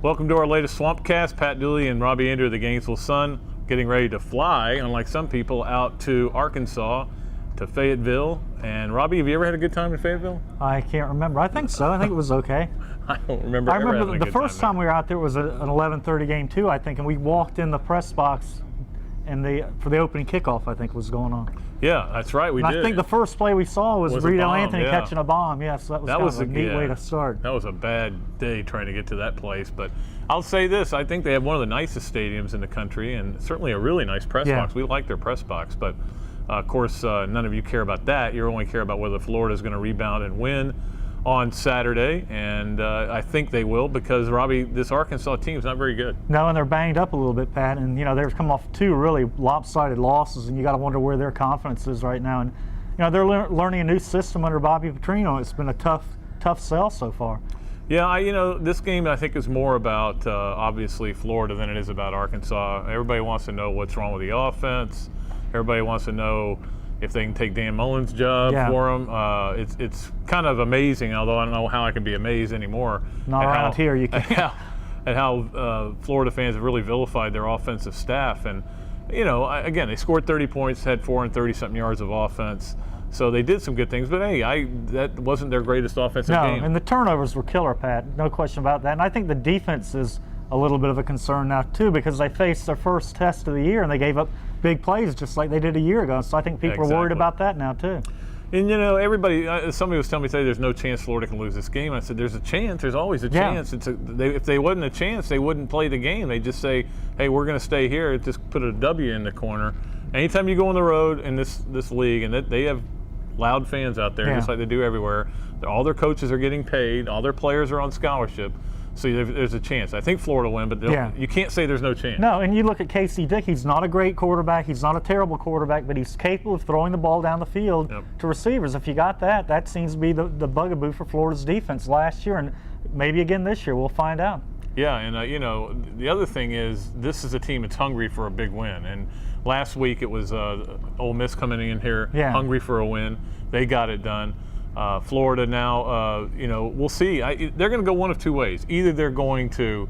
Welcome to our latest Swampcast. Pat Dooley and Robbie Andreu of the Gainesville Sun getting ready to fly, unlike some people, out to Arkansas, to Fayetteville. And Robbie, have you ever had a good time in Fayetteville? I can't remember. I think so. I think it was okay. I don't remember. I remember the first time we were out there was an 11:30 game too, I think, and we walked in the press box, and for the opening kickoff, I think, was going on. Yeah, that's right. We did. I think the first play we saw was Reedell Anthony catching a bomb. Yeah, so that was a neat way to start. That was a bad day trying to get to that place, but I'll say this: I think they have one of the nicest stadiums in the country, and certainly a really nice press box. We like their press box, but of course, none of you care about that. You only care about whether Florida is going to rebound and win on Saturday, and I think they will, because, Robbie, this Arkansas team is not very good. No, and they're banged up a little bit, Pat, and they've come off two really lopsided losses, and you got to wonder where their confidence is right now. And they're learning a new system under Bobby Petrino. It's been a tough sell so far. Yeah, this game I think is more about obviously Florida than it is about Arkansas. Everybody wants to know what's wrong with the offense. Everybody wants to know if they can take Dan Mullen's job for him. It's kind of amazing, although I don't know how I can be amazed anymore. Not around here, you can't. At how Florida fans have really vilified their offensive staff. And, again, they scored 30 points, had 430-something yards of offense. So they did some good things. But, hey, that wasn't their greatest offensive game. No, and the turnovers were killer, Pat. No question about that. And I think the defense is a little bit of a concern now, too, because they faced their first test of the year, and they gave up big plays just like they did a year ago. So I think people are worried about that now, too. And, everybody, somebody was telling me today there's no chance Florida can lose this game. I said, there's a chance. There's always a chance. If they wasn't a chance, they wouldn't play the game. They just say, hey, we're going to stay here. Just put a W in the corner. Anytime you go on the road in this league, and they have loud fans out there, just like they do everywhere, all their coaches are getting paid. All their players are on scholarship. So there's a chance. I think Florida will win, but you can't say there's no chance. No, and you look at Casey Dick. He's not a great quarterback. He's not a terrible quarterback, but he's capable of throwing the ball down the field to receivers. If you got that seems to be the bugaboo for Florida's defense last year, and maybe again this year. We'll find out. Yeah, and the other thing is, this is a team that's hungry for a big win. And last week it was Ole Miss coming in here hungry for a win. They got it done. Florida now, we'll see. They're going to go one of two ways. Either they're going to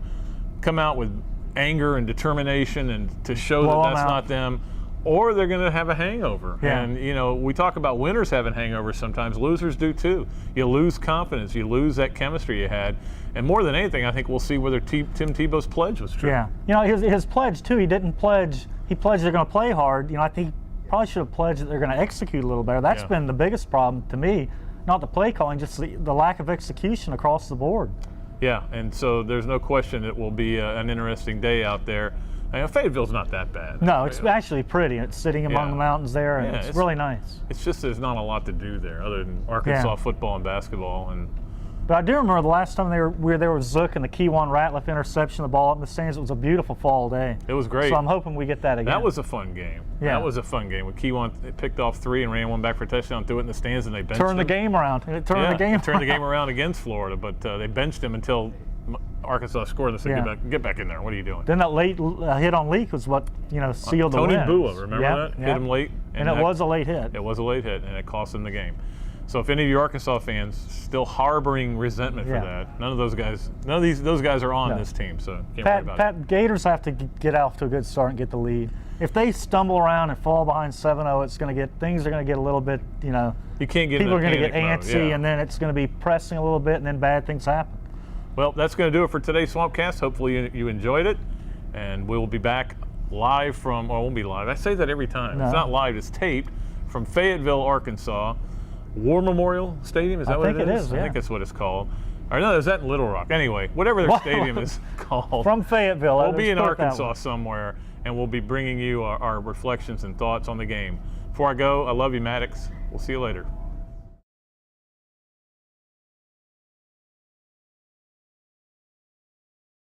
come out with anger and determination and to show that that's not them, or they're going to have a hangover. And, we talk about winners having hangovers sometimes. Losers do too. You lose confidence. You lose that chemistry you had. And more than anything, I think we'll see whether Tim Tebow's pledge was true. Yeah. His pledge, too, he didn't pledge. He pledged they're going to play hard. I think he probably should have pledged that they're going to execute a little better. That's been the biggest problem to me. Not the play calling, just the lack of execution across the board. Yeah, and so there's no question it will be an interesting day out there. Fayetteville's not that bad. No, it's actually pretty. It's sitting among the mountains there, and it's really nice. It's just there's not a lot to do there other than Arkansas football and basketball. But I do remember the last time we were there with Zook and the Keywan Ratliff interception, the ball up in the stands. It was a beautiful fall day. It was great. So I'm hoping we get that again. That was a fun game. Yeah. That was a fun game. When Keywan picked off 3 and ran one back for a touchdown, threw it in the stands, and they benched him. Turned the game around. It turned the game around against Florida, but they benched him until Arkansas scored and said, get back in there. What are you doing? Then that late hit on Leak was what sealed the win. Tony Bua, remember that? Hit him late. And it was a late hit. It was a late hit, and it cost them the game. So if any of you Arkansas fans still harboring resentment for that, none of those guys are on this team, so can't worry about it. Gators have to get off to a good start and get the lead. If they stumble around and fall behind 7-0, things are going to get a you can't get people are going to get antsy, and then it's going to be pressing a little bit, and then bad things happen. Well, that's going to do it for today's Swampcast. Hopefully you enjoyed it, and we will be back live from. Well, it won't be live. I say that every time. No. It's not live. It's taped from Fayetteville, Arkansas. War Memorial Stadium, is that what it is? I think it is, I think that's what it's called. Or no, is that in Little Rock? Anyway, whatever their stadium is called. From Fayetteville. We'll be in Arkansas somewhere, and we'll be bringing you our reflections and thoughts on the game. Before I go, I love you, Maddox. We'll see you later.